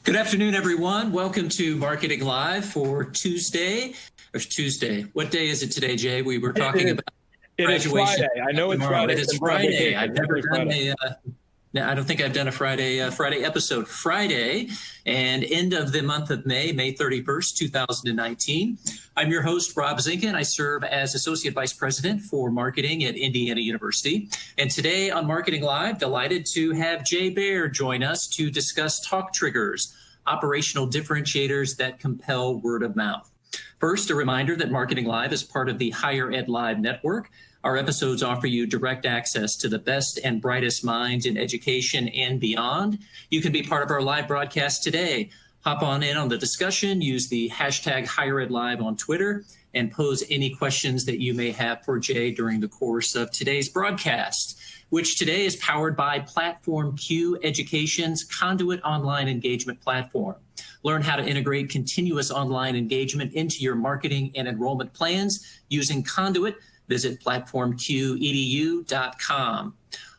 Good afternoon, everyone. Welcome to Marketing Live for Tuesday. What day is it today, Jay? We were talking about graduation. It is Friday. I know it's Friday. It is Friday. I've never done I don't think I've done a Friday episode. Friday and end of the month of May 31st, 2019. I'm your host, Rob Zinkin. I serve as Associate Vice President for Marketing at Indiana University. And today on Marketing Live, delighted to have Jay Baer join us to discuss talk triggers, operational differentiators that compel word of mouth. First, a reminder that Marketing Live is part of the Higher Ed Live network. Our episodes offer you direct access to the best and brightest minds in education and beyond. You can be part of our live broadcast today. Hop on in on the discussion, use the hashtag HigherEdLive on Twitter, and pose any questions that you may have for Jay during the course of today's broadcast, which today is powered by Platform Q Education's Conduit Online Engagement Platform. Learn how to integrate continuous online engagement into your marketing and enrollment plans using Conduit. Visit platformqedu.com.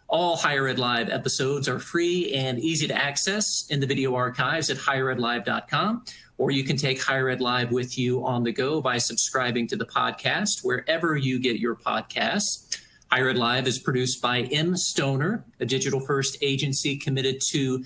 All Higher Ed Live episodes are free and easy to access in the video archives at higheredlive.com, or you can take Higher Ed Live with you on the go by subscribing to the podcast wherever you get your podcasts. Higher Ed Live is produced by M. Stoner, a digital-first agency committed to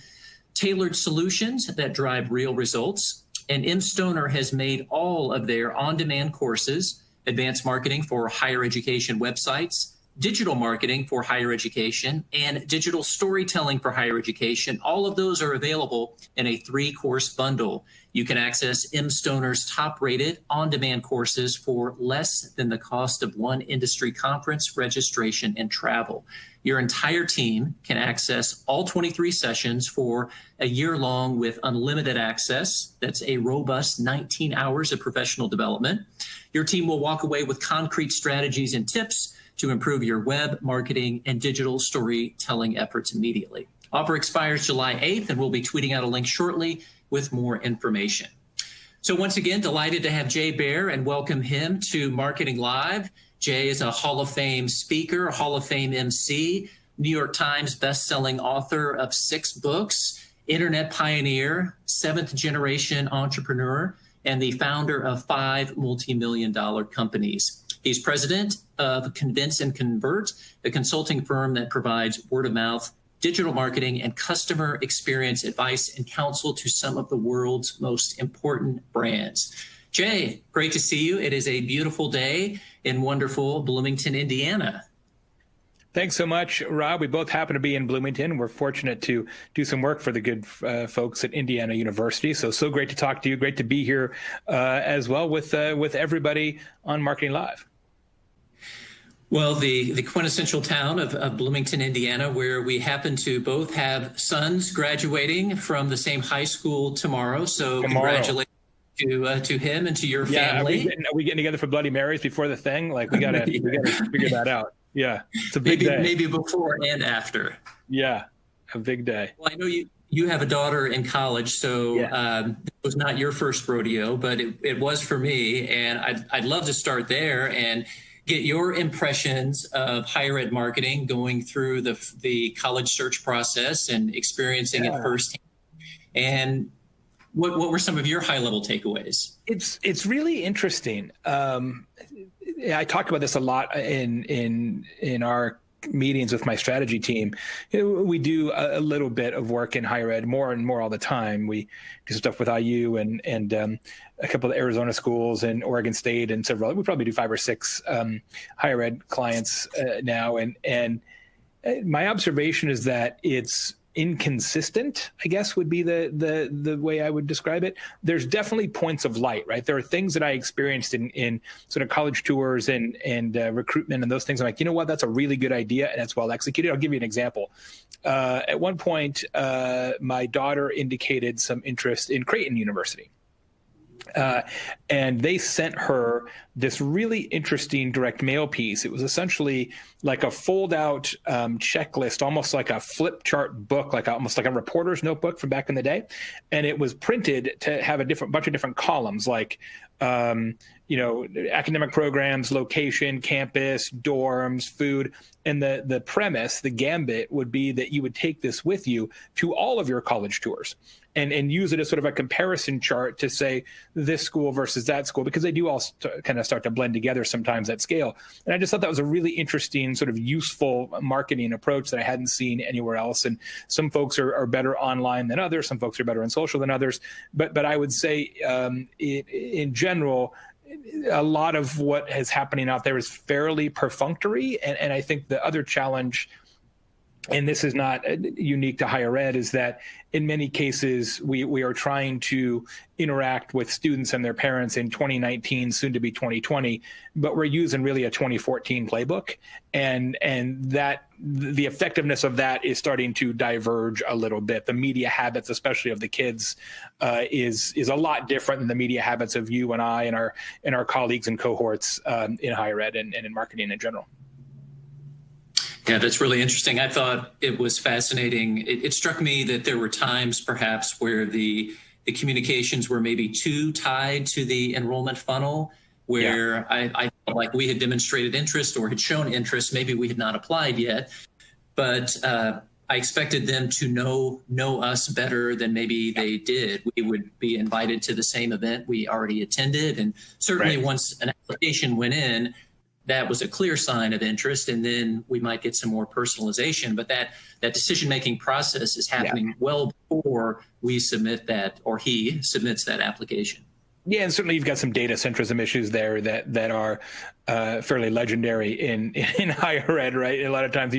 tailored solutions that drive real results. And M. Stoner has made all of their on-demand courses, advanced marketing for higher education websites, digital marketing for higher education, and digital storytelling for higher education. All of those are available in a 3-course bundle. You can access M. Stoner's top-rated on-demand courses for less than the cost of one industry conference registration and travel. Your entire team can access all 23 sessions for a year long with unlimited access. That's a robust 19 hours of professional development. Your team will walk away with concrete strategies and tips to improve your web, marketing, and digital storytelling efforts immediately. Offer expires July 8th, and we'll be tweeting out a link shortly with more information. So once again, delighted to have Jay Baer and welcome him to Marketing Live. Jay is a Hall of Fame speaker, Hall of Fame MC, New York Times bestselling author of 6 books, internet pioneer, 7th-generation entrepreneur, and the founder of 5 multi-million-dollar companies. He's president of Convince and Convert, a consulting firm that provides word-of-mouth, digital marketing, and customer experience advice and counsel to some of the world's most important brands. Jay, great to see you. It is a beautiful day in wonderful Bloomington, Indiana. Thanks so much, Rob. We both happen to be in Bloomington. We're fortunate to do some work for the good folks at Indiana University. So great to talk to you. Great to be here as well with everybody on Marketing Live. Well, the quintessential town of Bloomington, Indiana, where we happen to both have sons graduating from the same high school tomorrow. So congratulations to him and to your family. Are we getting together for Bloody Marys before the thing? Like we gotta figure that out. Yeah, it's a big day. Maybe before and after. Yeah, a big day. Well, I know you have a daughter in college, so it was not your first rodeo, but it was for me. And I'd love to start there and get your impressions of higher ed marketing going through the college search process and experiencing it firsthand. And what were some of your high-level takeaways? It's really interesting. I talk about this a lot in our meetings with my strategy team. We do a little bit of work in higher ed, more and more all the time. We do stuff with IU and a couple of Arizona schools and Oregon State and several. We probably do 5 or 6 higher ed clients now. And my observation is that it's inconsistent, I guess would be the way I would describe it. There's definitely points of light, right? There are things that I experienced in sort of college tours and recruitment and those things. I'm like, you know what, that's a really good idea and it's well executed. I'll give you an example. At one point, my daughter indicated some interest in Creighton University. And they sent her this really interesting direct mail piece. It was essentially like a fold-out checklist, almost like a flip chart book, almost like a reporter's notebook from back in the day. And it was printed to have a bunch of different columns, like academic programs, location, campus, dorms, food. And the premise, the gambit would be that you would take this with you to all of your college tours and use it as sort of a comparison chart to say this school versus that school, because they do all kind of start to blend together sometimes at scale. And I just thought that was a really interesting sort of useful marketing approach that I hadn't seen anywhere else. And some folks are better online than others. Some folks are better in social than others. But I would say in general, a lot of what is happening out there is fairly perfunctory. And I think the other challenge, and this is not unique to higher ed, is that in many cases, we are trying to interact with students and their parents in 2019, soon to be 2020, but we're using really a 2014 playbook. And that the effectiveness of that is starting to diverge a little bit. The media habits, especially of the kids, is a lot different than the media habits of you and I and our colleagues and cohorts in higher ed and in marketing in general. Yeah, that's really interesting. I thought it was fascinating. It struck me that there were times perhaps where the communications were maybe too tied to the enrollment funnel, where I felt like we had demonstrated interest or had shown interest. Maybe we had not applied yet, but I expected them to know us better than maybe they did. We would be invited to the same event we already attended. And certainly once an application went in, that was a clear sign of interest, and then we might get some more personalization. But that decision-making process is happening well before we submit that, or he submits that application. Yeah, and certainly you've got some data centrism issues there that are fairly legendary in higher ed, right? A lot of times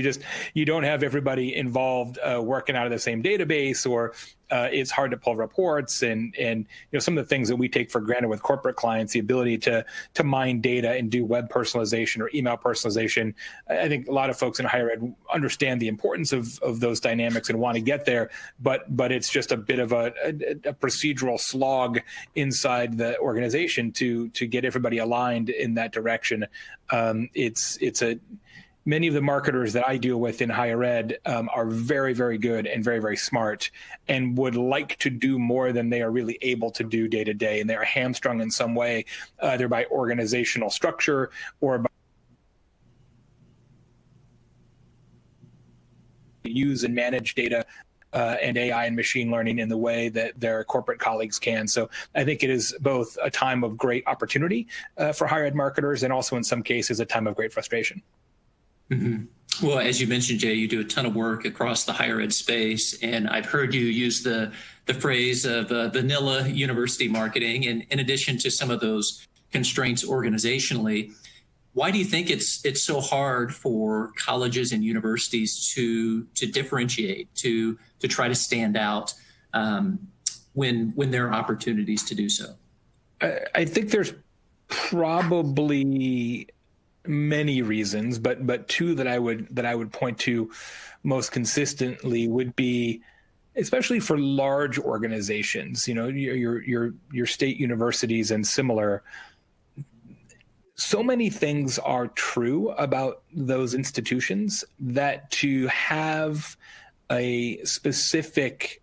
you don't have everybody involved working out of the same database, or it's hard to pull reports, and some of the things that we take for granted with corporate clients, the ability to mine data and do web personalization or email personalization. I think a lot of folks in higher ed understand the importance of those dynamics and want to get there, but it's just a bit of a procedural slog inside the organization to get everybody aligned in that direction. Many of the marketers that I deal with in higher ed are very, very good and very, very smart, and would like to do more than they are really able to do day to day. And they are hamstrung in some way, either by organizational structure or by use and manage data and AI and machine learning in the way that their corporate colleagues can. So I think it is both a time of great opportunity for higher ed marketers, and also in some cases a time of great frustration. Mm-hmm. Well, as you mentioned, Jay, you do a ton of work across the higher ed space, and I've heard you use the phrase of vanilla university marketing. And in addition to some of those constraints organizationally, why do you think it's so hard for colleges and universities to differentiate, to try to stand out when there are opportunities to do so? I think there's probably many reasons, but two that I would point to most consistently would be, especially for large organizations, your state universities and similar. So many things are true about those institutions that to have a specific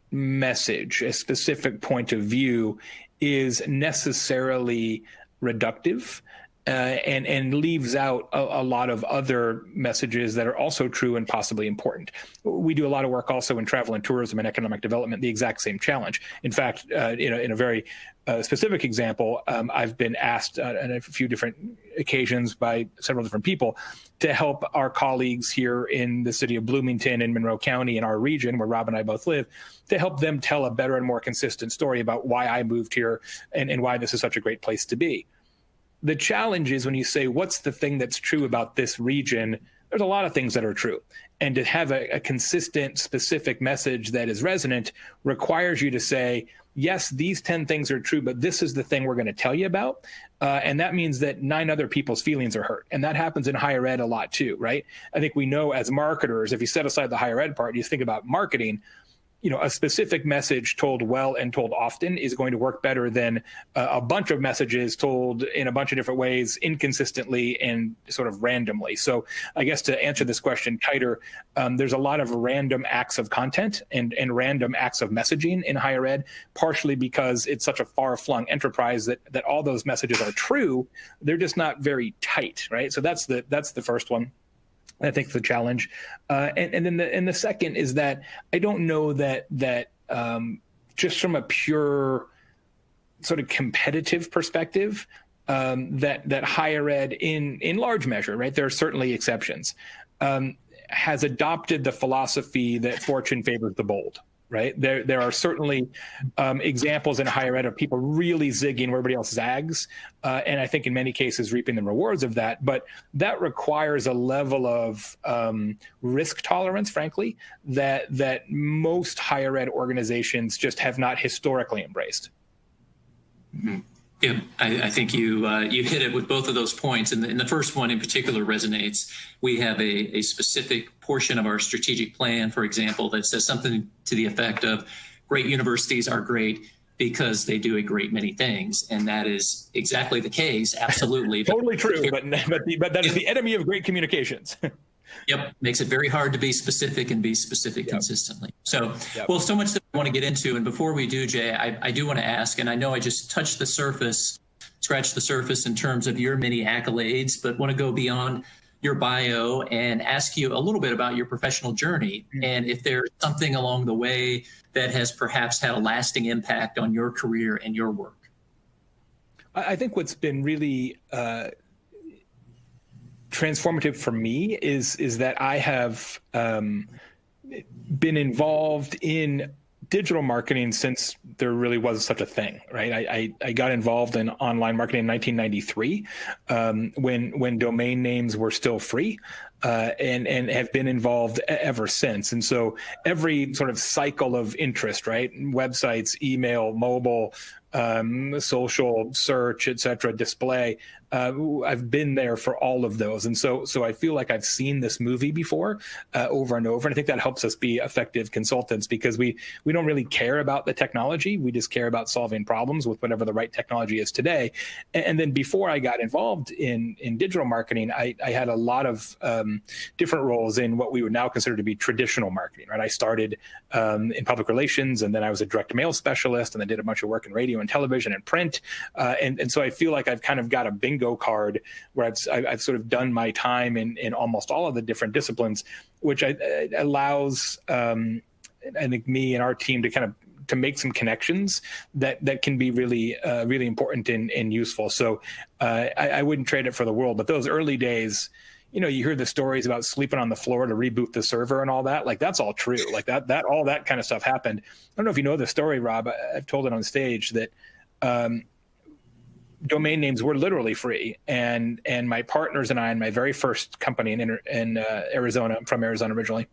message, a specific point of view, is necessarily reductive. And leaves out a lot of other messages that are also true and possibly important. We do a lot of work also in travel and tourism and economic development, the exact same challenge. In fact, in a very specific example, I've been asked on a few different occasions by several different people to help our colleagues here in the city of Bloomington and Monroe County in our region, where Rob and I both live, to help them tell a better and more consistent story about why I moved here and why this is such a great place to be. The challenge is when you say, what's the thing that's true about this region? There's a lot of things that are true. And to have a consistent, specific message that is resonant requires you to say, yes, these 10 things are true, but this is the thing we're going to tell you about. And that means that 9 other people's feelings are hurt. And that happens in higher ed a lot too, right? I think we know as marketers, if you set aside the higher ed part, you think about marketing, a specific message told well and told often is going to work better than a bunch of messages told in a bunch of different ways, inconsistently and sort of randomly. So I guess to answer this question tighter, there's a lot of random acts of content and random acts of messaging in higher ed, partially because it's such a far-flung enterprise that all those messages are true. They're just not very tight, right? So that's the first one. I think the challenge, and then the second is that I don't know that just from a pure sort of competitive perspective, that higher ed in large measure, right? There are certainly exceptions, has adopted the philosophy that fortune favors the bold. Right. There are certainly examples in higher ed of people really zigging where everybody else zags. And I think in many cases reaping the rewards of that. But that requires a level of risk tolerance, frankly, that most higher ed organizations just have not historically embraced. Mm-hmm. Yeah, I think you hit it with both of those points. And the first one in particular resonates. We have a specific portion of our strategic plan, for example, that says something to the effect of great universities are great because they do a great many things. And that is exactly the case. Absolutely. Totally true. But that is the enemy of great communications. Yep. Makes it very hard to be specific and be specific consistently. So, well, so much that I want to get into. And before we do, Jay, I do want to ask, and I know I just touched the surface, scratched the surface in terms of your many accolades, but want to go beyond your bio and ask you a little bit about your professional journey. And if there's something along the way that has perhaps had a lasting impact on your career and your work. I think what's been really transformative for me is that I have been involved in digital marketing since there really was such a thing, right? I got involved in online marketing in 1993 when domain names were still free, and have been involved ever since. And so every sort of cycle of interest, right? Websites, email, mobile, social, search, et cetera, display. I've been there for all of those. And so I feel like I've seen this movie before over and over. And I think that helps us be effective consultants because we don't really care about the technology. We just care about solving problems with whatever the right technology is today. And then before I got involved in digital marketing, I had a lot of different roles in what we would now consider to be traditional marketing, right? I started in public relations, and then I was a direct mail specialist, and I did a bunch of work in radio and television and print. And so I feel like I've kind of got a bingo card where I've sort of done my time in almost all of the different disciplines, which allows, I think, me and our team to kind of to make some connections that can be really, really important and useful. So I wouldn't trade it for the world. But those early days, you hear the stories about sleeping on the floor to reboot the server and all that. Like, that's all true. Like that all that kind of stuff happened. I don't know if you know the story, Rob. I've told it on stage that domain names were literally free. And my partners and I, in my very first company in Arizona, I'm from Arizona originally,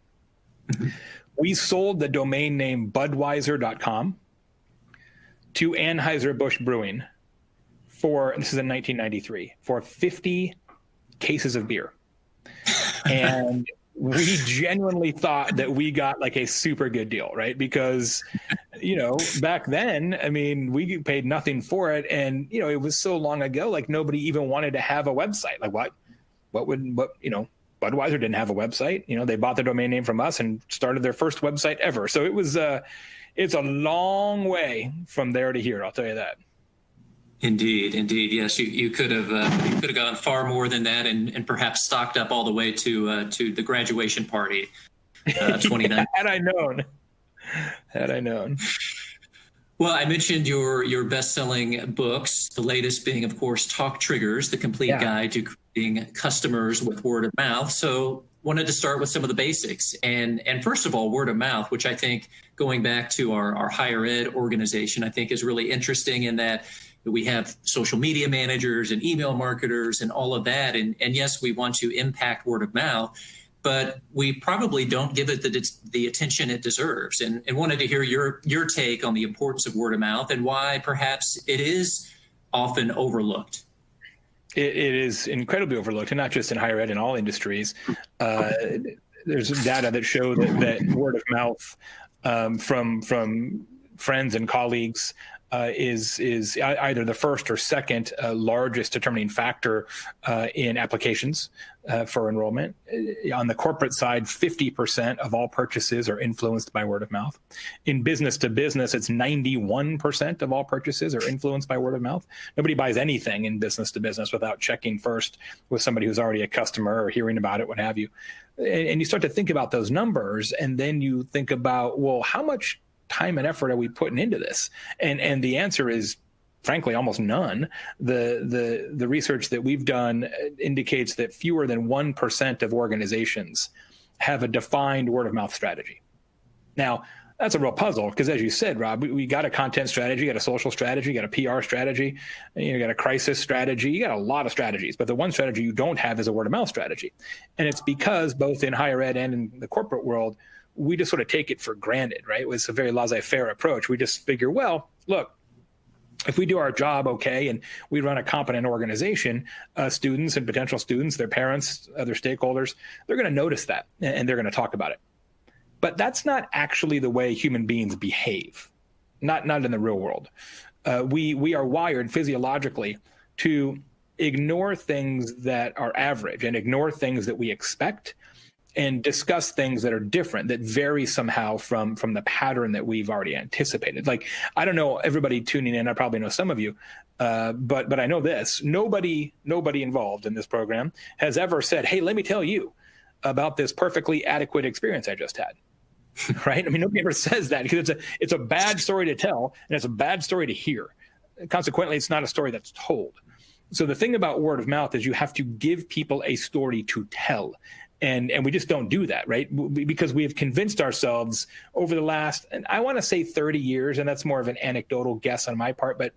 we sold the domain name Budweiser.com to Anheuser-Busch Brewing this is in 1993, for 50 cases of beer. And we genuinely thought that we got like a super good deal, right? Because, back then, I mean, we paid nothing for it. And, it was so long ago, like nobody even wanted to have a website. Like Budweiser didn't have a website. They bought the domain name from us and started their first website ever. So it's a long way from there to here. I'll tell you that. Indeed. Yes, you could have gone far more than that, and perhaps stocked up all the way to the graduation party, 29. Had I known. Well, I mentioned your best-selling books. The latest being, of course, Talk Triggers: The Complete Guide to Creating Customers with Word of Mouth. So, wanted to start with some of the basics, and first of all, word of mouth, which I think, going back to our higher ed organization, I think is really interesting in that we have social media managers and email marketers and all of that. And yes, we want to impact word of mouth, but we probably don't give it the attention it deserves. And wanted to hear your take on the importance of word of mouth and why perhaps it is often overlooked. It is incredibly overlooked, and not just in higher ed, in all industries. There's data that show that word of mouth from friends and colleagues is either the first or second largest determining factor in applications for enrollment. On the corporate side, 50% of all purchases are influenced by word of mouth. In business to business, it's 91% of all purchases are influenced by word of mouth. Nobody buys anything in business to business without checking first with somebody who's already a customer or hearing about it, what have you. And you start to think about those numbers, and then you think about, well, how much time and effort are we putting into this? And the answer is, frankly, almost none. The research that we've done indicates that fewer than 1% of organizations have a defined word of mouth strategy. Now, that's a real puzzle because, as you said, Rob, we got a content strategy, got a social strategy, got a PR strategy, got a crisis strategy, you got a lot of strategies. But the one strategy you don't have is a word of mouth strategy. And it's because both in higher ed and in the corporate world, we just sort of take it for granted, right? It's a very laissez-faire approach. We just figure, well, look, if we do our job okay and we run a competent organization, students and potential students, their parents, other stakeholders, they're going to notice that and they're going to talk about it. But that's not actually the way human beings behave, not in the real world. We are wired physiologically to ignore things that are average and ignore things that we expect and discuss things that are different, that vary somehow from the pattern that we've already anticipated. Like, I don't know, everybody tuning in, I probably know some of you, but I know this, nobody involved in this program has ever said, hey, let me tell you about this perfectly adequate experience I just had. Right? I mean, nobody ever says that because it's a bad story to tell and it's a bad story to hear. Consequently, it's not a story that's told. So the thing about word of mouth is you have to give people a story to tell. And we just don't do that, right? Because we have convinced ourselves over the last, and I want to say 30 years, and that's more of an anecdotal guess on my part, but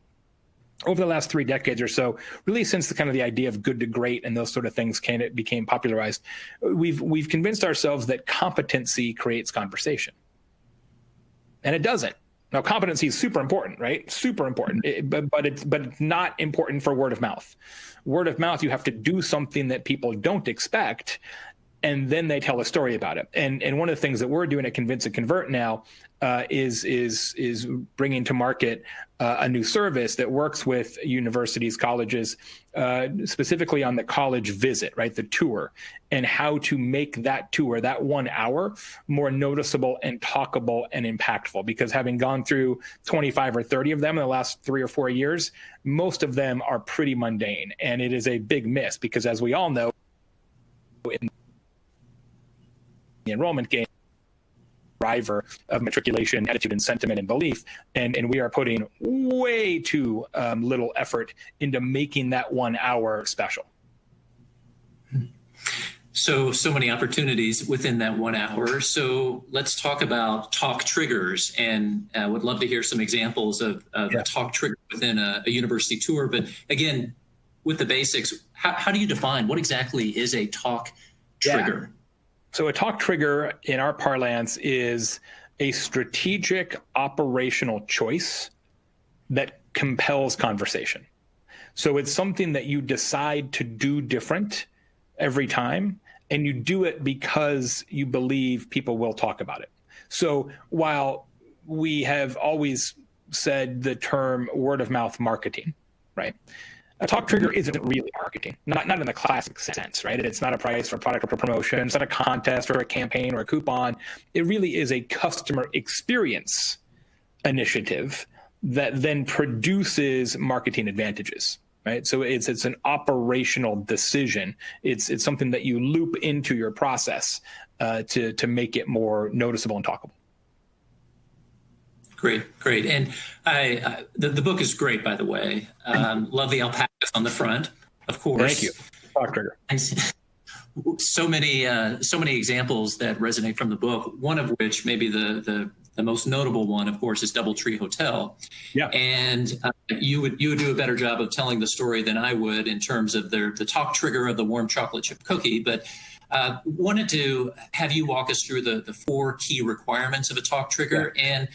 over the last 3 decades or so, really since the idea of good to great and those sort of things became popularized, we've convinced ourselves that competency creates conversation. And it doesn't. Now, competency is super important, right? Super important, but it's not important for word of mouth. Word of mouth, you have to do something that people don't expect, and then they tell a story about it. And one of the things that we're doing at Convince and Convert now is bringing to market a new service that works with universities, colleges, specifically on the college visit, right? The tour, and how to make that tour, that 1 hour, more noticeable and talkable and impactful. Because having gone through 25 or 30 of them in the last 3 or 4 years, most of them are pretty mundane. And it is a big miss because, as we all know, in the enrollment game, driver of matriculation, attitude, and sentiment and belief, and we are putting way too little effort into making that 1 hour special. So many opportunities within that 1 hour. So let's talk about talk triggers, and I would love to hear some examples of a talk trigger within a university tour. But again, with the basics, how do you define what exactly is a talk trigger? Yeah. So a talk trigger in our parlance is a strategic operational choice that compels conversation. So it's something that you decide to do different every time, and you do it because you believe people will talk about it. So while we have always said the term word of mouth marketing, right? A talk trigger isn't really marketing, not in the classic sense, right? It's not a price or product or promotion. It's not a contest or a campaign or a coupon. It really is a customer experience initiative that then produces marketing advantages, right? So it's an operational decision. It's something that you loop into your process to make it more noticeable and talkable. Great. And the book is great, by the way. Love the alpacas on the front, of course. Thank you. Talk trigger. So many examples that resonate from the book, one of which, maybe the most notable one, of course, is DoubleTree Hotel. Yeah. And you would do a better job of telling the story than I would in terms of the talk trigger of the warm chocolate chip cookie. But wanted to have you walk us through the 4 key requirements of a talk trigger. Yeah. And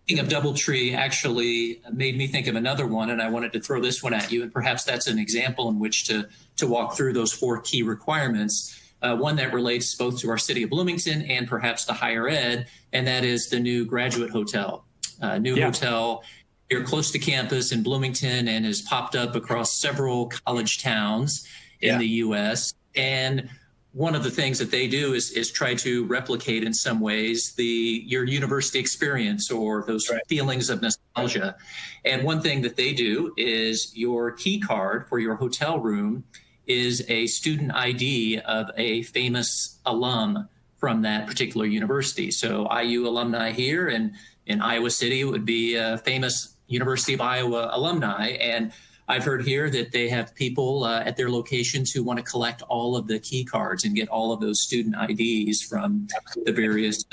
thinking of DoubleTree actually made me think of another one, and I wanted to throw this one at you, and perhaps that's an example in which to walk through those 4 key requirements. one that relates both to our city of Bloomington and perhaps to higher ed, and that is the new graduate hotel. Hotel here close to campus in Bloomington and has popped up across several college towns in the U.S. And one of the things that they do is try to replicate in some ways your university experience or those feelings of nostalgia. And one thing that they do is your key card for your hotel room is a student ID of a famous alum from that particular university. So IU alumni here and in Iowa City would be a famous University of Iowa alumni. And I've heard here that they have people at their locations who want to collect all of the key cards and get all of those student IDs from the various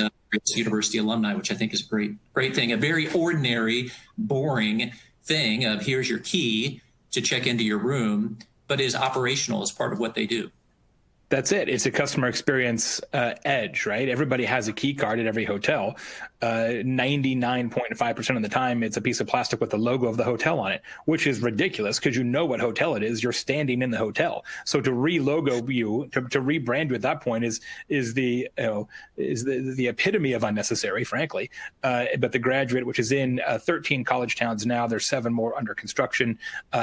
university alumni, which I think is a great thing. A very ordinary, boring thing of here's your key to check into your room, but is operational as part of what they do. That's it. It's a customer experience edge, right? Everybody has a key card at every hotel. 99.5% of the time, it's a piece of plastic with the logo of the hotel on it, which is ridiculous because you know what hotel it is. You're standing in the hotel. So to re-logo you, to rebrand you at that point is the epitome of unnecessary, frankly. But the Graduate, which is in 13 college towns now, there's 7 more under construction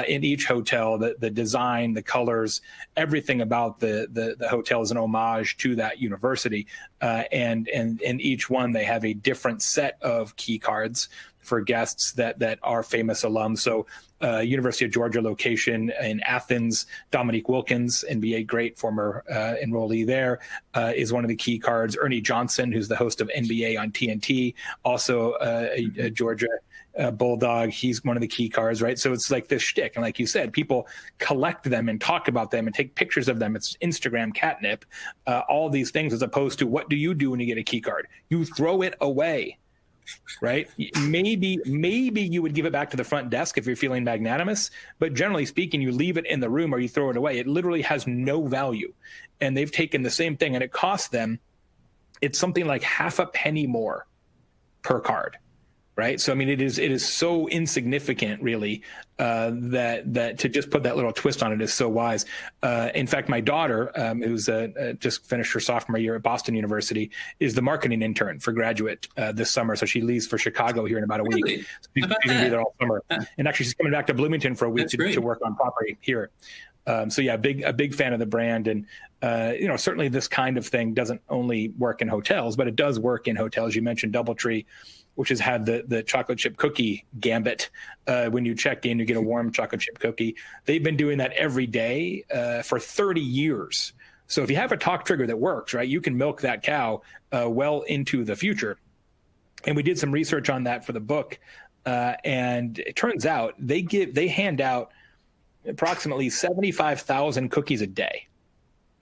in each hotel. The design, the colors, everything about the hotel is an homage to that university, and each one they have a different set of key cards for guests that are famous alums. So University of Georgia location in Athens, Dominique Wilkins, NBA great, former enrollee there, is one of the key cards. Ernie Johnson, who's the host of NBA on TNT, also a Georgia Bulldog, he's one of the key cards, right? So it's like this shtick. And like you said, people collect them and talk about them and take pictures of them. It's Instagram catnip, all these things, as opposed to what do you do when you get a key card? You throw it away, right? Maybe you would give it back to the front desk if you're feeling magnanimous, but generally speaking, you leave it in the room or you throw it away. It literally has no value. And they've taken the same thing and it costs them, it's something like half a penny more per card. Right. So, I mean, it is so insignificant, really, that to just put that little twist on it is so wise. In fact, my daughter, who's just finished her sophomore year at Boston University, is the marketing intern for Graduate this summer. So she leaves for Chicago here in about a week. Really? So she's going to be there all summer. And actually, she's coming back to Bloomington for a week to work on property here. So yeah, a big fan of the brand. And, certainly this kind of thing doesn't only work in hotels, but it does work in hotels. You mentioned DoubleTree, which has had the chocolate chip cookie gambit. When you check in, you get a warm chocolate chip cookie. They've been doing that every day for 30 years. So if you have a talk trigger that works, right, you can milk that cow well into the future. And we did some research on that for the book. And it turns out they hand out approximately 75,000 cookies a day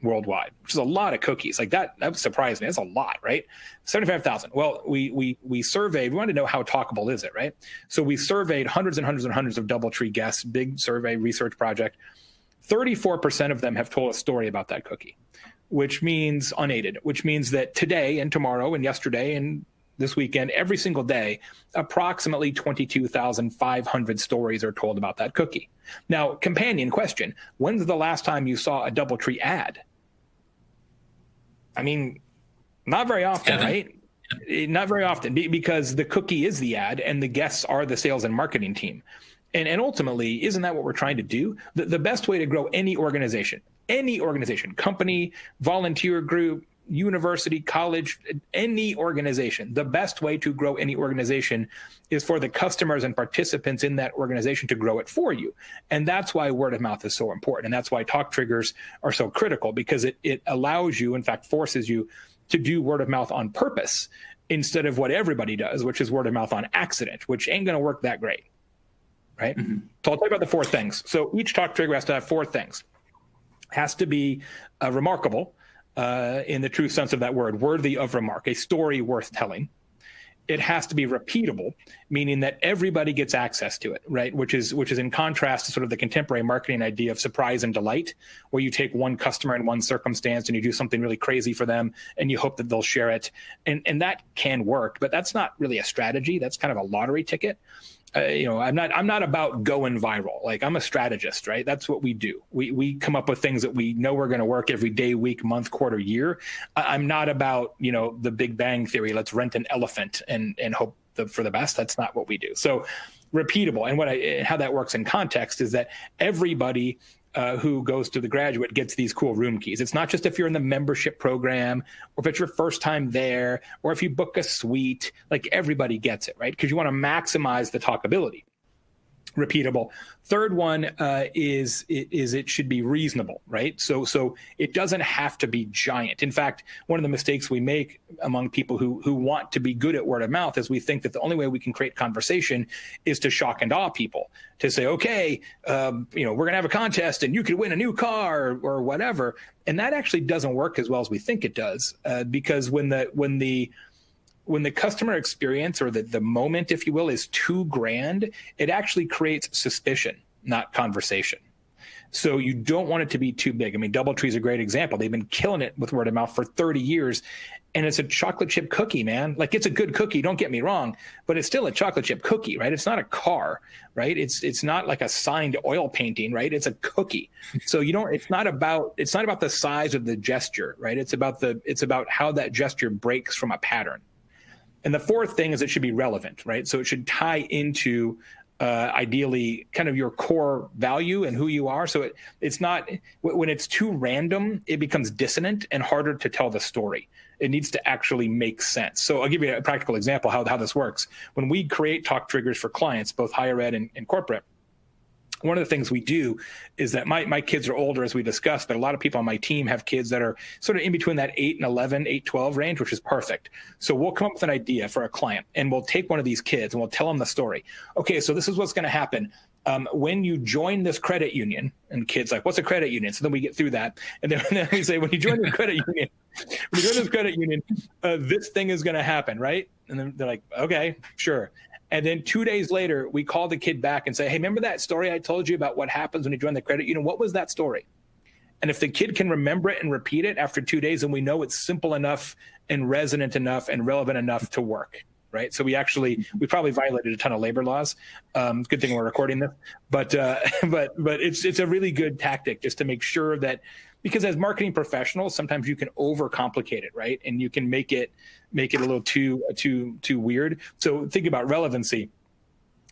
worldwide, which is a lot of cookies. Like that surprised me. That's a lot, right? 75,000. Well, we surveyed, we wanted to know how talkable is it, right? So we surveyed hundreds and hundreds and hundreds of DoubleTree guests, big survey research project. 34% of them have told a story about that cookie, which means unaided, which means that today and tomorrow and yesterday and this weekend, every single day, approximately 22,500 stories are told about that cookie. Now, companion question, when's the last time you saw a DoubleTree ad? I mean, not very often, right? Not very often, because the cookie is the ad and the guests are the sales and marketing team. And ultimately, isn't that what we're trying to do? The best way to grow any organization, company, volunteer group, university, college, any organization, the best way to grow any organization is for the customers and participants in that organization to grow it for you. And that's why word of mouth is so important. And that's why talk triggers are so critical, because it allows you, in fact, forces you to do word of mouth on purpose instead of what everybody does, which is word of mouth on accident, which ain't going to work that great. Right? Mm-hmm. So I'll tell you about the 4 things. So each talk trigger has to have 4 things. Has to be remarkable, in the true sense of that word, worthy of remark, a story worth telling. It has to be repeatable, meaning that everybody gets access to it, right? Which is in contrast to sort of the contemporary marketing idea of surprise and delight, where you take one customer in one circumstance and you do something really crazy for them and you hope that they'll share it. And that can work, but that's not really a strategy. That's kind of a lottery ticket. I'm not about going viral. Like, I'm a strategist, right? That's what we do. We come up with things that we know are going to work every day, week, month, quarter, year. I'm not about, the Big Bang Theory. Let's rent an elephant and hope for the best. That's not what we do. So repeatable. And how that works in context is that everybody who goes to the graduate gets these cool room keys. It's not just if you're in the membership program or if it's your first time there or if you book a suite, like everybody gets it, right? Because you want to maximize the talkability. Repeatable. Third one is it should be reasonable, right? So it doesn't have to be giant. In fact, one of the mistakes we make among people who want to be good at word of mouth is we think that the only way we can create conversation is to shock and awe people, to say, okay, we're going to have a contest and you could win a new car or whatever. And that actually doesn't work as well as we think it does, because when the customer experience or the moment, if you will, is too grand, it actually creates suspicion, not conversation. So you don't want it to be too big. I mean, DoubleTree is a great example. They've been killing it with word of mouth for 30 years. And it's a chocolate chip cookie, man. Like, it's a good cookie, don't get me wrong, but it's still a chocolate chip cookie, right? It's not a car, right? It's not like a signed oil painting, right? It's a cookie. So it's not about the size of the gesture, right? It's about how that gesture breaks from a pattern. And the fourth thing is it should be relevant, right? So it should tie into ideally kind of your core value and who you are. So it's not, when it's too random, it becomes dissonant and harder to tell the story. It needs to actually make sense. So I'll give you a practical example how this works. When we create talk triggers for clients, both higher ed and corporate, one of the things we do is that my kids are older, as we discussed, but a lot of people on my team have kids that are sort of in between that 8 and 11, 8, 12 range, which is perfect. So we'll come up with an idea for a client and we'll take one of these kids and we'll tell them the story. Okay, so this is what's going to happen. When you join this credit union, and kids like, what's a credit union? So then we get through that. And then we say, when you join the credit union, this thing is going to happen, right? And then they're like, okay, sure. And then 2 days later, we call the kid back and say, hey, remember that story I told you about what happens when you join the credit union? What was that story? And if the kid can remember it and repeat it after 2 days, then we know it's simple enough and resonant enough and relevant enough to work, right? So we probably violated a ton of labor laws. Good thing we're recording this. But it's a really good tactic just to make sure that, because as marketing professionals, sometimes you can overcomplicate it, right? And you can make it a little too weird. So think about relevancy.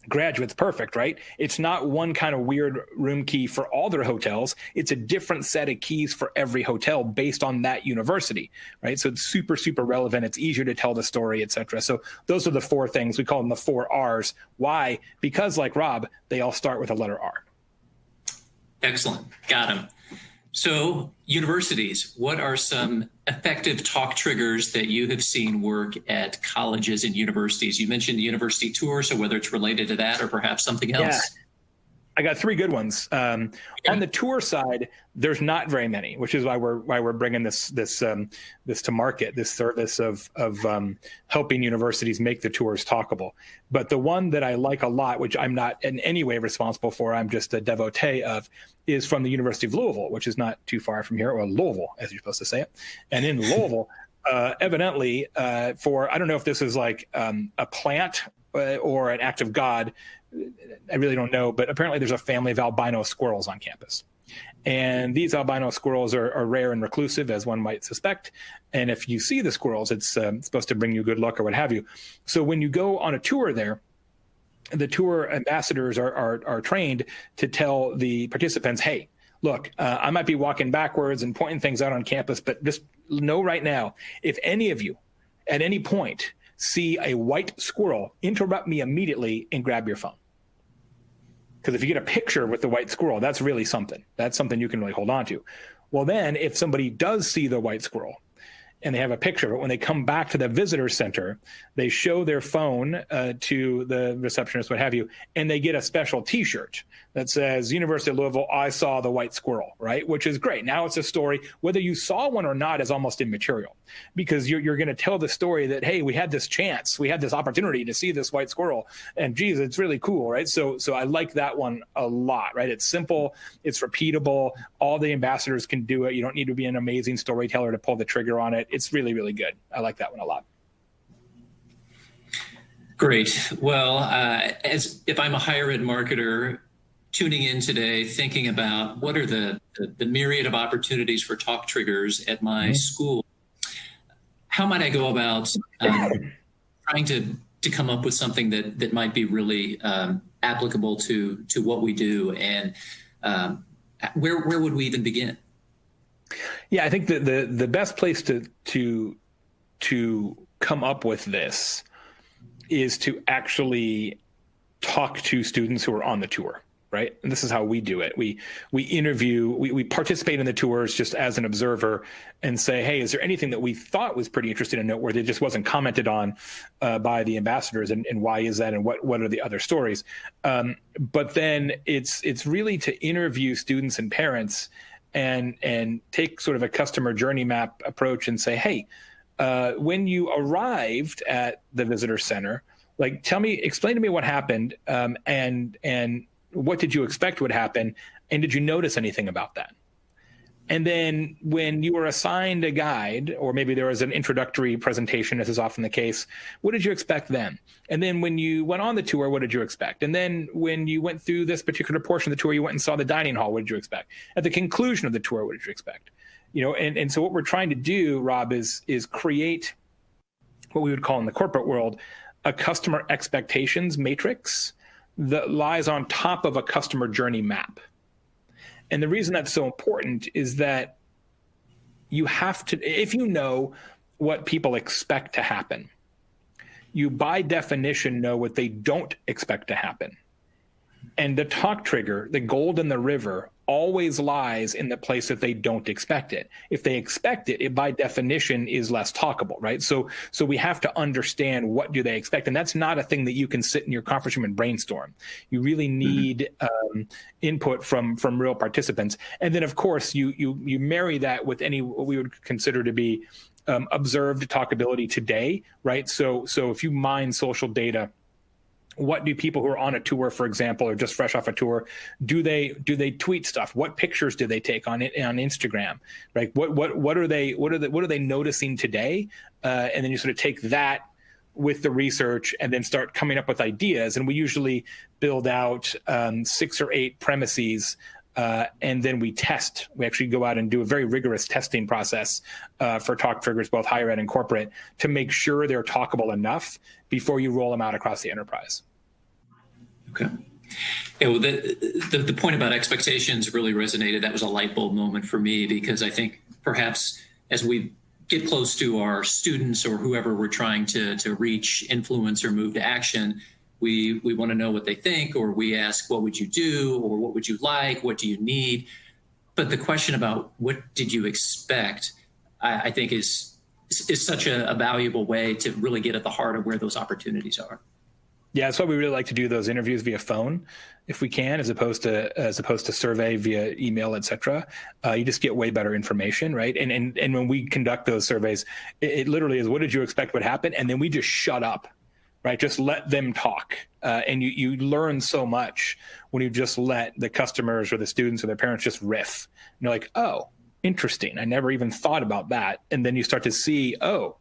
Graduate's perfect, right? It's not one kind of weird room key for all their hotels. It's a different set of keys for every hotel based on that university, right? So it's super, super relevant. It's easier to tell the story, et cetera. So those are the four things. We call them the 4 R's. Why? Because, like Rob, they all start with a letter R. Excellent. Got him. So universities, what are some effective talk triggers that you have seen work at colleges and universities? You mentioned the university tour, so whether it's related to that or perhaps something else. Yeah. I got 3 good ones. On the tour side, there's not very many, which is why we're bringing this to market, this service of helping universities make the tours talkable. But the one that I like a lot, which I'm not in any way responsible for, I'm just a devotee of, is from the University of Louisville, which is not too far from here, or Louisville, as you're supposed to say it. And in Louisville, evidently, I don't know if this is like a plant or an act of God, I really don't know, but apparently there's a family of albino squirrels on campus. And these albino squirrels are rare and reclusive, as one might suspect. And if you see the squirrels, it's supposed to bring you good luck or what have you. So when you go on a tour there, the tour ambassadors are trained to tell the participants, hey, look, I might be walking backwards and pointing things out on campus, but just know right now, if any of you at any point see a white squirrel, interrupt me immediately and grab your phone. Because if you get a picture with the white squirrel, that's really something. That's something you can really hold on to. Well, then if somebody does see the white squirrel and they have a picture of it, when they come back to the visitor center, they show their phone to the receptionist, what have you, and they get a special T-shirt that says, University of Louisville, I saw the white squirrel, right? Which is great. Now it's a story. Whether you saw one or not is almost immaterial, because you're going to tell the story that, hey, we had this chance, we had this opportunity to see this white squirrel, and geez, it's really cool, right? So I like that one a lot, right? It's simple, it's repeatable, all the ambassadors can do it. You don't need to be an amazing storyteller to pull the trigger on it. It's really, really good. I like that one a lot. Great. Well, as if I'm a higher ed marketer tuning in today, thinking about what are the myriad of opportunities for talk triggers at my school, how might I go about trying to come up with something that might be really applicable to what we do, and where would we even begin? Yeah, I think the best place to come up with this is to actually talk to students who are on the tour, right? And this is how we do it. We interview, we participate in the tours just as an observer and say, hey, is there anything that we thought was pretty interesting and noteworthy that just wasn't commented on by the ambassadors, and why is that, and what are the other stories? But then it's really to interview students and parents and take sort of a customer journey map approach and say, hey, when you arrived at the visitor center, like, explain to me what happened, and what did you expect would happen, and did you notice anything about that? And then when you were assigned a guide, or maybe there was an introductory presentation, as is often the case, what did you expect then? And then when you went on the tour, what did you expect? And then when you went through this particular portion of the tour, you went and saw the dining hall, what did you expect? At the conclusion of the tour, what did you expect? You know, and so what we're trying to do, Rob, is create what we would call in the corporate world a customer expectations matrix that lies on top of a customer journey map. And the reason that's so important is that you have to, if you know what people expect to happen, you by definition know what they don't expect to happen. And the talk trigger, the gold in the river, always lies in the place that they don't expect it. If they expect it, it by definition is less talkable, right? So we have to understand, what do they expect? And that's not a thing that you can sit in your conference room and brainstorm. You really need input from real participants. And then, of course, you marry that with what we would consider to be observed talkability today, right? So if you mine social data, what do people who are on a tour, for example, or just fresh off a tour, do they tweet stuff? What pictures do they take on Instagram? Right? What are they noticing today? And then you sort of take that with the research and then start coming up with ideas. And we usually build out 6 or 8 premises. And then we test. We actually go out and do a very rigorous testing process for talk triggers, both higher ed and corporate, to make sure they're talkable enough before you roll them out across the enterprise. Okay. Yeah, well, the point about expectations really resonated. That was a light bulb moment for me, because I think perhaps as we get close to our students or whoever we're trying to reach, influence, or move to action, we want to know what they think, or we ask, what would you do, or what would you like, what do you need? But the question about what did you expect, I think is such a valuable way to really get at the heart of where those opportunities are. Yeah, that's why we really like to do those interviews via phone, if we can, as opposed to survey via email, et cetera. You just get way better information, right? And when we conduct those surveys, it literally is, what did you expect would happen? And then we just shut up, right? Just let them talk. And you learn so much when you just let the customers or the students or their parents just riff. And you're like, oh, interesting. I never even thought about that. And then you start to see, oh,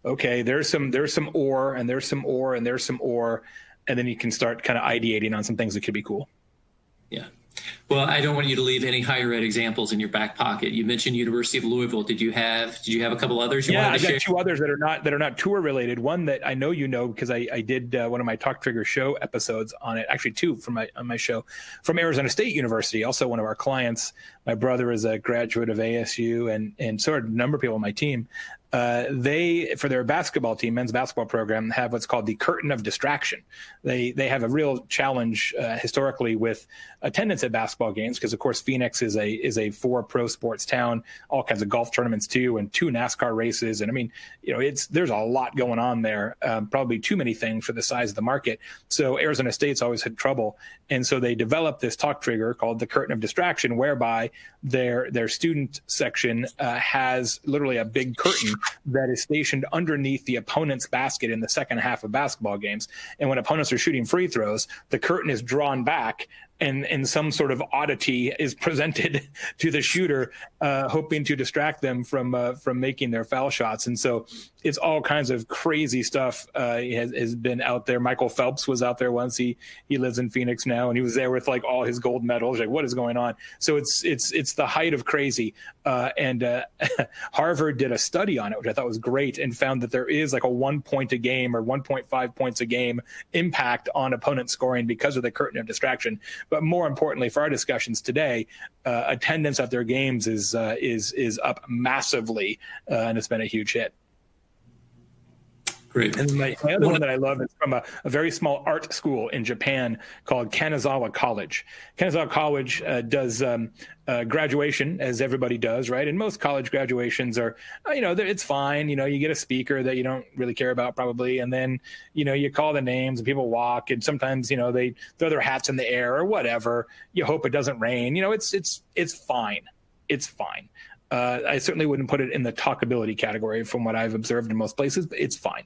okay, there's some or, and there's some or, and there's some or, and then you can start kind of ideating on some things that could be cool. Yeah. Well, I don't want you to leave any higher ed examples in your back pocket. You mentioned University of Louisville. Did you have a couple others you wanted to share? Yeah, I got 2 others that are not tour related. One that I know because I did one of my Talk Trigger show episodes on it. Actually, 2 on my show, from Arizona State University. Also, one of our clients. My brother is a graduate of ASU, and so are a number of people on my team. They, for their basketball team, men's basketball program, have what's called the curtain of distraction. They have a real challenge historically with attendance at basketball games, because of course Phoenix is a 4 pro sports town, all kinds of golf tournaments too, and 2 NASCAR races. And I mean, there's a lot going on there, probably too many things for the size of the market. So Arizona State's always had trouble. And so they developed this talk trigger called the curtain of distraction, whereby their student section has literally a big curtain that is stationed underneath the opponent's basket in the second half of basketball games. And when opponents are shooting free throws, the curtain is drawn back and some sort of oddity is presented to the shooter, hoping to distract them from making their foul shots. And so it's all kinds of crazy stuff has been out there. Michael Phelps was out there once. He lives in Phoenix now, and he was there with like all his gold medals. Like, what is going on? So it's the height of crazy. And Harvard did a study on it, which I thought was great, and found that there is like a 1 point a game or 1.5 points a game impact on opponent scoring because of the curtain of distraction. But more importantly, for our discussions today, attendance at their games is up massively, and it's been a huge hit. Great. And my other one that I love is from a very small art school in Japan called Kanazawa College. Kanazawa College does graduation, as everybody does, right? And most college graduations are, it's fine. You get a speaker that you don't really care about probably. And then, you call the names and people walk. And sometimes, they throw their hats in the air or whatever. You hope it doesn't rain. It's fine. It's fine. I certainly wouldn't put it in the talkability category from what I've observed in most places, but it's fine.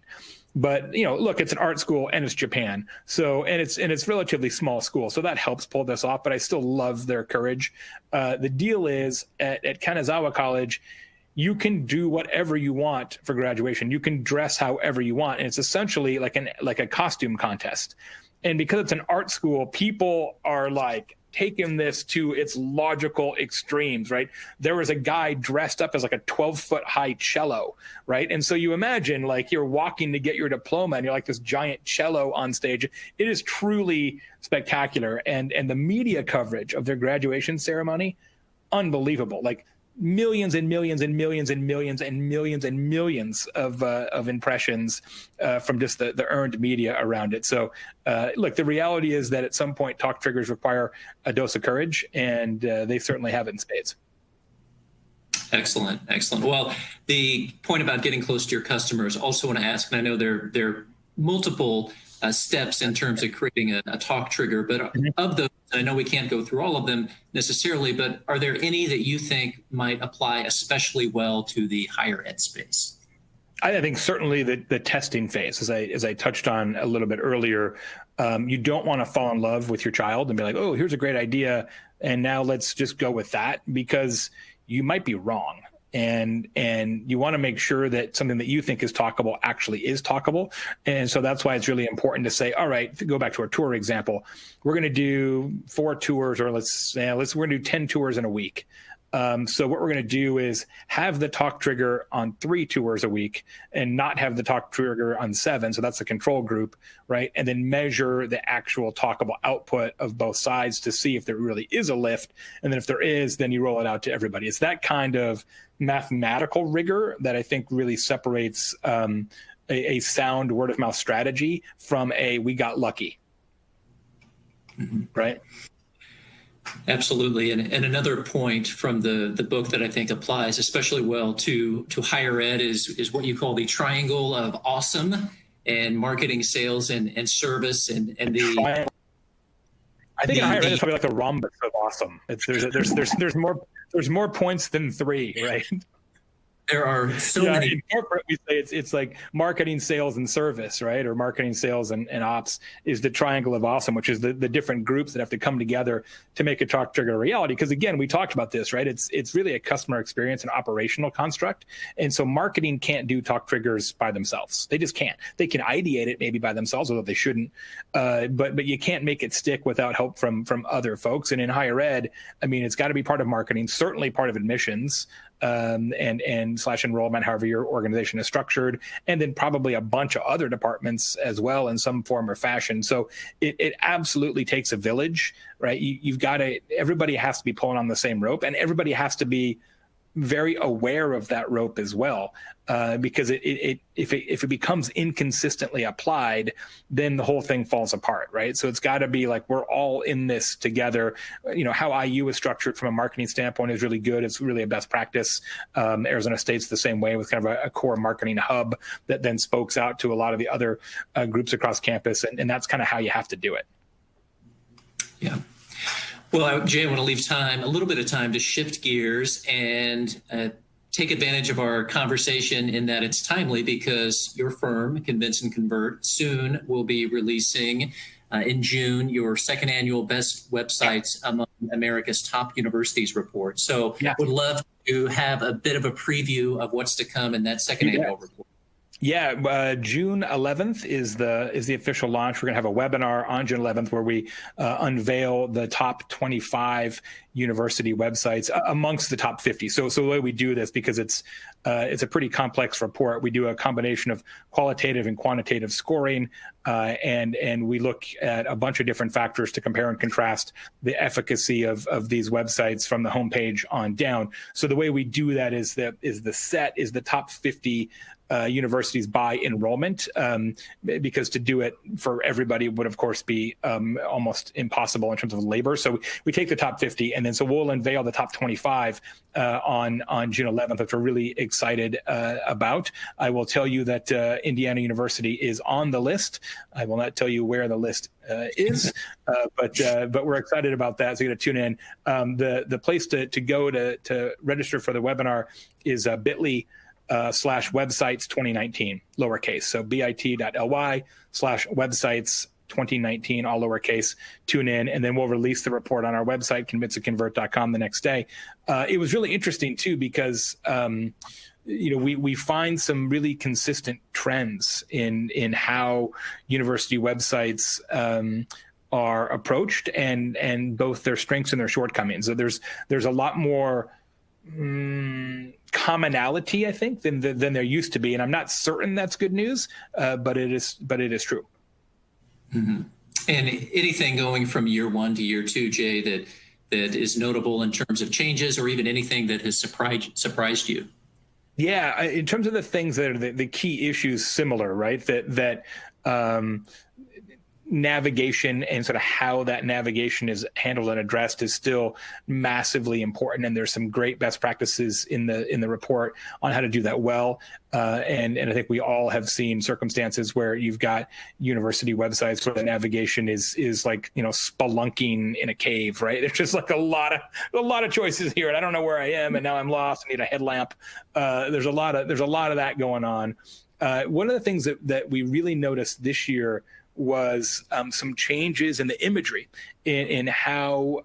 But, look, it's an art school and it's Japan. So, and it's relatively small school. So that helps pull this off, but I still love their courage. The deal is at Kanazawa College, you can do whatever you want for graduation. You can dress however you want. And it's essentially like a costume contest. And because it's an art school, people are like taken this to its logical extremes, right? There was a guy dressed up as like a 12-foot high cello, right? And so you imagine like you're walking to get your diploma and you're like this giant cello on stage. It is truly spectacular. And the media coverage of their graduation ceremony, unbelievable. Like millions and millions and millions and millions and millions and millions of impressions from just the earned media around it. So look, the reality is that at some point talk triggers require a dose of courage, and they certainly have it in spades. Excellent. Well, the point about getting close to your customers, also want to ask, and I know there are multiple steps in terms of creating a talk trigger, but of those, I know we can't go through all of them necessarily, but are there any that you think might apply especially well to the higher ed space? I think certainly the testing phase, as I touched on a little bit earlier, you don't want to fall in love with your child and be like, oh, here's a great idea, and now let's just go with that, because you might be wrong. And you want to make sure that something that you think is talkable actually is talkable. And so that's why it's really important to say, all right, to go back to our tour example, we're going to do 4 tours, or we're going to do 10 tours in a week. So what we're going to do is have the talk trigger on 3 tours a week and not have the talk trigger on 7. So that's the control group, right? And then measure the actual talkable output of both sides to see if there really is a lift. And then if there is, then you roll it out to everybody. It's that kind of mathematical rigor that I think really separates a sound word of mouth strategy from we got lucky, right? Absolutely. And another point from the book that I think applies especially well to higher ed is what you call the triangle of awesome, and marketing, sales, and service. And the I think in higher ed it's probably like the rhombus of awesome. There's more points than 3, right? There are so many. In corporate, we say it's like marketing, sales, and service, right? Or marketing, sales, and ops is the triangle of awesome, which is the different groups that have to come together to make a talk trigger a reality. Because again, we talked about this, right? It's really a customer experience and operational construct. And so marketing can't do talk triggers by themselves. They just can't. They can ideate it maybe by themselves, although they shouldn't. But you can't make it stick without help from other folks. And in higher ed, I mean, it's got to be part of marketing, certainly part of admissions, and / enrollment, however your organization is structured, and then probably a bunch of other departments as well in some form or fashion. So it absolutely takes a village, right? You've got to, everybody has to be pulling on the same rope, and everybody has to be very aware of that rope as well, because if it becomes inconsistently applied, then the whole thing falls apart, right? So it's got to be like we're all in this together. How IU is structured from a marketing standpoint is really good. It's really a best practice. Arizona State's the same way, with kind of a core marketing hub that then spokes out to a lot of the other groups across campus, and that's kind of how you have to do it. Yeah. Well, Jay, I want to leave a little bit of time to shift gears and take advantage of our conversation in that it's timely, because your firm, Convince and Convert, soon will be releasing in June your second annual Best Websites Among America's Top Universities report. So Yeah. would love to have a bit of a preview of what's to come in that second annual report. Yeah, June 11th is the official launch. We're going to have a webinar on June 11th where we unveil the top 25 university websites amongst the top 50. So the way we do this, because it's a pretty complex report, we do a combination of qualitative and quantitative scoring, and we look at a bunch of different factors to compare and contrast the efficacy of these websites from the homepage on down. So the way we do that is the top 50 universities by enrollment, because to do it for everybody would, of course, be almost impossible in terms of labor. So we take the top 50, and then so we'll unveil the top 25 on June 11th, which we're really excited about. I will tell you that Indiana University is on the list. I will not tell you where the list is, but we're excited about that. So you're going to tune in. The place to go to register for the webinar is bit.ly/websites 2019, lowercase. So bit.ly/websites 2019, all lowercase. Tune in, and then we'll release the report on our website, convinceandconvert.com, the next day. It was really interesting too, because we find some really consistent trends in how university websites are approached, and both their strengths and their shortcomings. So there's a lot more commonality, I think, than there used to be, and I'm not certain that's good news, but it is true. Mm-hmm. And anything going from year one to year two, Jay, that is notable in terms of changes, or even anything that has surprised you? Yeah, in terms of the things that are the key issues, similar, right? That navigation and sort of how that navigation is handled and addressed is still massively important, and there's some great best practices in the report on how to do that well. And I think we all have seen circumstances where you've got university websites where the navigation is like, spelunking in a cave, right? There's just like a lot of choices here, and I don't know where I am, and now I'm lost. I need a headlamp. There's a lot of that going on. One of the things that we really noticed this year was some changes in the imagery in how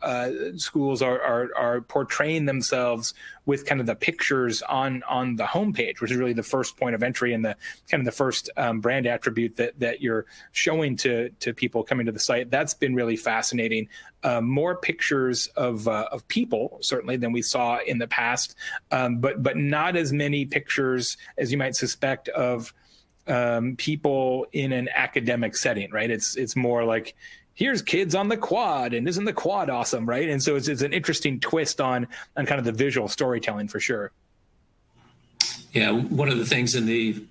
schools are portraying themselves with kind of the pictures on the homepage, which is really the first point of entry and the kind of the first brand attribute that you're showing to people coming to the site. That's been really fascinating. More pictures of people, certainly, than we saw in the past, but not as many pictures as you might suspect of people in an academic setting, right? It's more like, here's kids on the quad, and isn't the quad awesome, right? And so it's an interesting twist on kind of the visual storytelling, for sure. Yeah, one of the things in the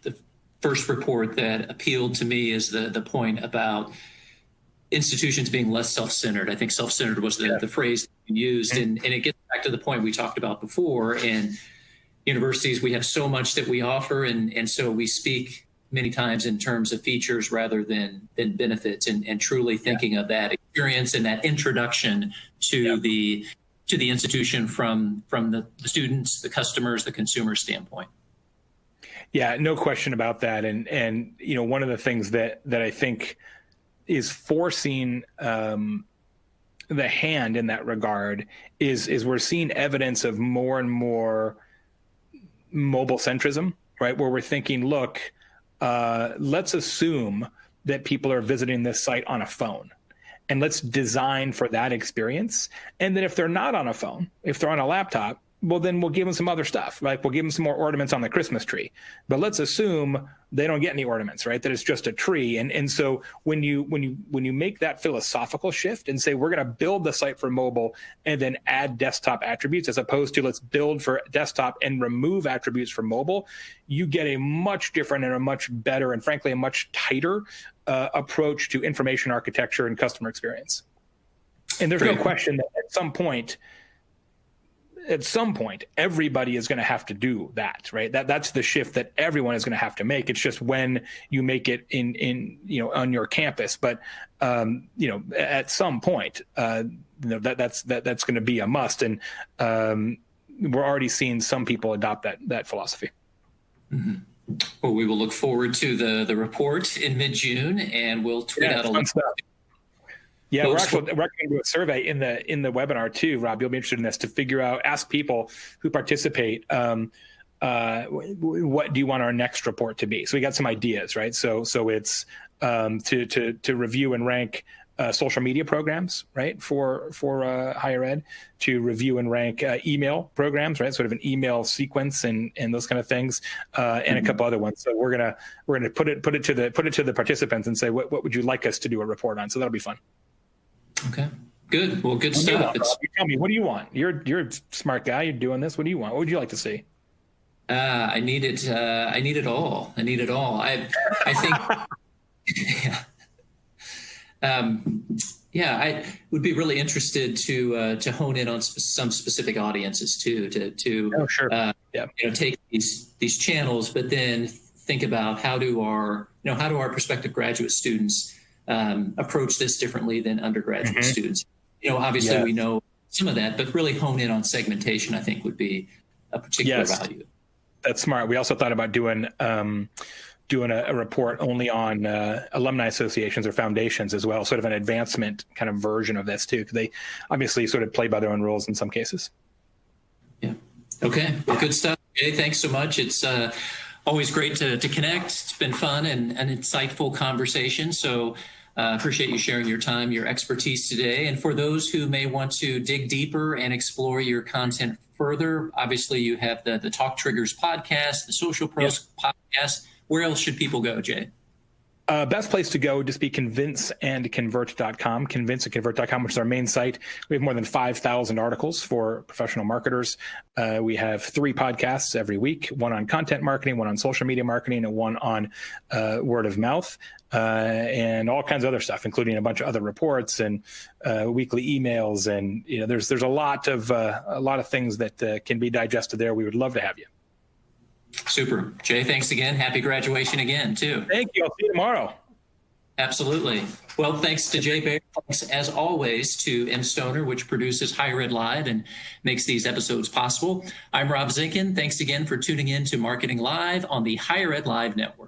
first report that appealed to me is the point about institutions being less self-centered. I think self-centered was the phrase used, and it gets back to the point we talked about before. And universities, we have so much that we offer, and so we speak many times in terms of features rather than benefits, and truly thinking of that experience and that introduction to the institution from the students, the customers, the consumer standpoint. Yeah, no question about that. And one of the things that I think is forcing the hand in that regard is we're seeing evidence of more and more mobile centrism, right? Where we're thinking, look, let's assume that people are visiting this site on a phone, and let's design for that experience. And then if they're not on a phone, if they're on a laptop, well, then we'll give them some other stuff. Like, we'll give them some more ornaments on the Christmas tree. But let's assume they don't get any ornaments, right? That it's just a tree. And so when you make that philosophical shift and say, we're going to build the site for mobile and then add desktop attributes, as opposed to let's build for desktop and remove attributes for mobile, you get a much different and a much better, and frankly, a much tighter approach to information architecture and customer experience. And there's no question that at some point, everybody is going to have to do that, right? That's the shift that everyone is going to have to make. It's just when you make it in on your campus. But at some point, that's going to be a must. And we're already seeing some people adopt that philosophy. Mm-hmm. Well, we will look forward to the report in mid-June, and we'll tweet out a link Yeah, we're going to do a survey in the webinar too, Rob. You'll be interested in this, to figure out, ask people who participate, what do you want our next report to be? So we got some ideas, right? So it's to review and rank social media programs, right, for higher ed, to review and rank email programs, right, sort of an email sequence and those kind of things, and a couple other ones. So we're gonna put it to the participants and say, what would you like us to do a report on? So that'll be fun. Okay, good. Well, good stuff. You tell me, what do you want? You're a smart guy. You're doing this. What do you want? What would you like to see? I need it. I need it all. I need it all. I think. Yeah. I would be really interested to hone in on some specific audiences too. Take these channels, but then think about how do our prospective graduate students approach this differently than undergraduate students. Obviously we know some of that, but really hone in on segmentation, I think, would be a particular value. That's smart. We also thought about doing a report only on alumni associations or foundations as well, sort of an advancement kind of version of this too, because they obviously sort of play by their own rules in some cases. Yeah. Okay. Well, good stuff. Jay, thanks so much. It's always great to connect. It's been fun and an insightful conversation. So appreciate you sharing your time, your expertise today. And for those who may want to dig deeper and explore your content further, obviously you have the Talk Triggers podcast, the Social Pros podcast. Where else should people go, Jay? Best place to go would just be convinceandconvert.com, convinceandconvert.com, which is our main site. We have more than 5,000 articles for professional marketers. We have 3 podcasts every week, one on content marketing, one on social media marketing, and one on word of mouth, and all kinds of other stuff, including a bunch of other reports and weekly emails. And there's a lot of things that can be digested there. We would love to have you. Super. Jay, thanks again. Happy graduation again, too. Thank you. I'll see you tomorrow. Absolutely. Well, thanks to Jay Baer. Thanks, as always, to M. Stoner, which produces Higher Ed Live and makes these episodes possible. I'm Rob Zinkin. Thanks again for tuning in to Marketing Live on the Higher Ed Live Network.